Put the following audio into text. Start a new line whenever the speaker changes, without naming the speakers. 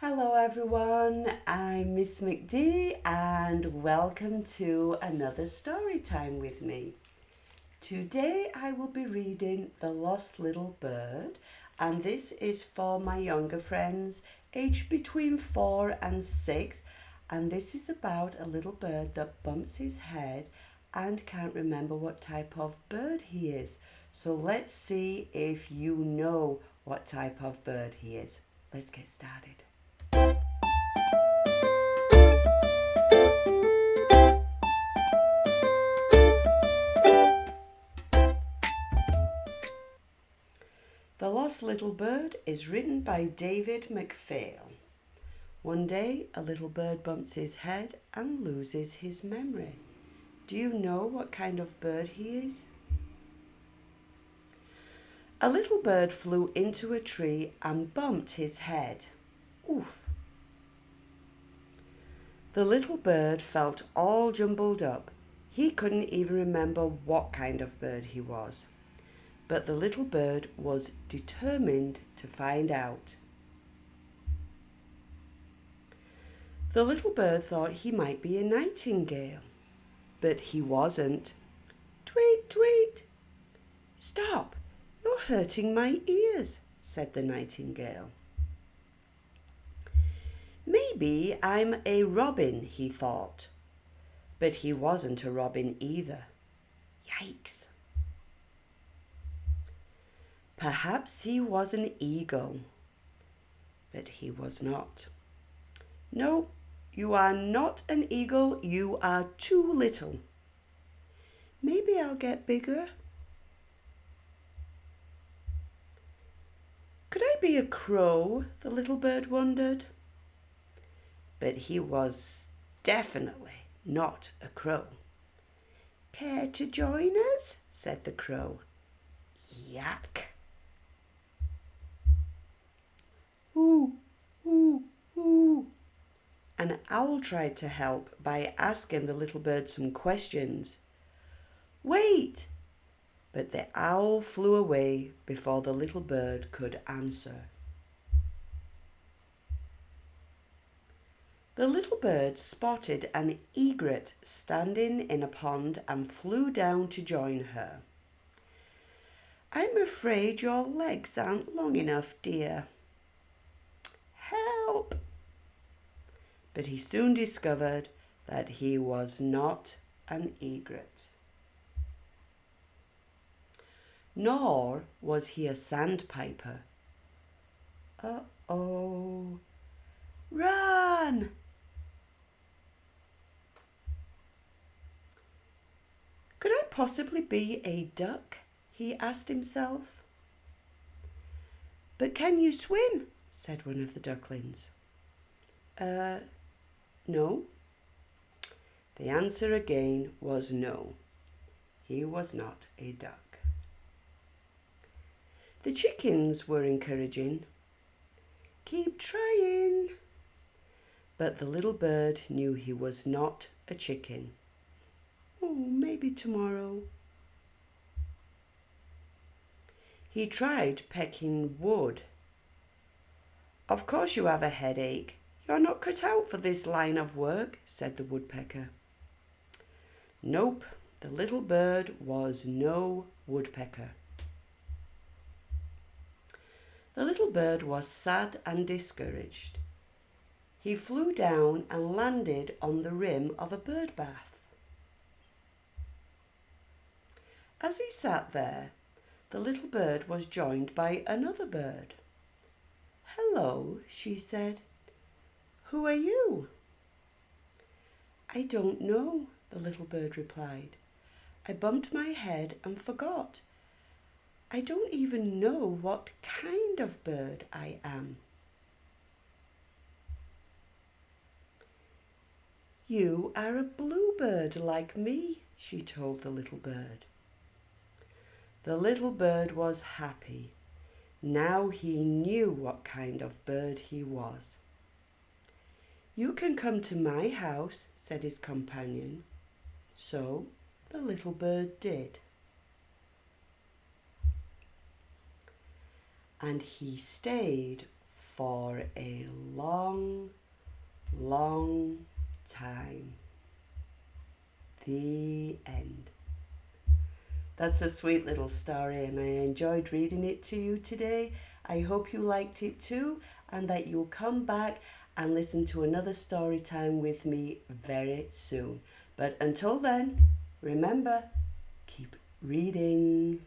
Hello everyone, I'm Miss McD and welcome to another story time with me. Today I will be reading The Lost Little Bird, and this is for my younger friends aged between 4 and 6, and this is about a little bird that bumps his head and can't remember what type of bird he is. So let's see if you know what type of bird he is. Let's get started. The Lost Little Bird is written by David McPhail. One day, a little bird bumps his head and loses his memory. Do you know what kind of bird he is? A little bird flew into a tree and bumped his head. Oof! The little bird felt all jumbled up. He couldn't even remember what kind of bird he was. But the little bird was determined to find out. The little bird thought he might be a nightingale, but he wasn't. Tweet, tweet! Stop! You're hurting my ears, said the nightingale. Maybe I'm a robin, he thought. But he wasn't a robin either. Yikes! Perhaps he was an eagle, but he was not. No, you are not an eagle, you are too little. Maybe I'll get bigger. Could I be a crow? The little bird wondered. But he was definitely not a crow. Care to join us? Said the crow. Yak! Ooh, ooh, ooh. An owl tried to help by asking the little bird some questions. Wait! But the owl flew away before the little bird could answer. The little bird spotted an egret standing in a pond and flew down to join her. I'm afraid your legs aren't long enough, dear. Help! But he soon discovered that he was not an egret. Nor was he a sandpiper. Uh-oh! Run! Could I possibly be a duck? He asked himself. But can you swim? Said one of the ducklings. No. The answer again was no. He was not a duck. The chickens were encouraging. Keep trying. But the little bird knew he was not a chicken. Oh, maybe tomorrow. He tried pecking wood. Of course you have a headache. You're not cut out for this line of work, said the woodpecker. Nope, the little bird was no woodpecker. The little bird was sad and discouraged. He flew down and landed on the rim of a bird bath. As he sat there, the little bird was joined by another bird. Hello, she said. Who are you? I don't know, the little bird replied. I bumped my head and forgot. I don't even know what kind of bird I am. You are a bluebird like me, she told the little bird. The little bird was happy. Now he knew what kind of bird he was. You can come to my house, said his companion. So the little bird did. And he stayed for a long, long time. The end. That's a sweet little story, and I enjoyed reading it to you today. I hope you liked it too, and that you'll come back and listen to another story time with me very soon. But until then, remember, keep reading.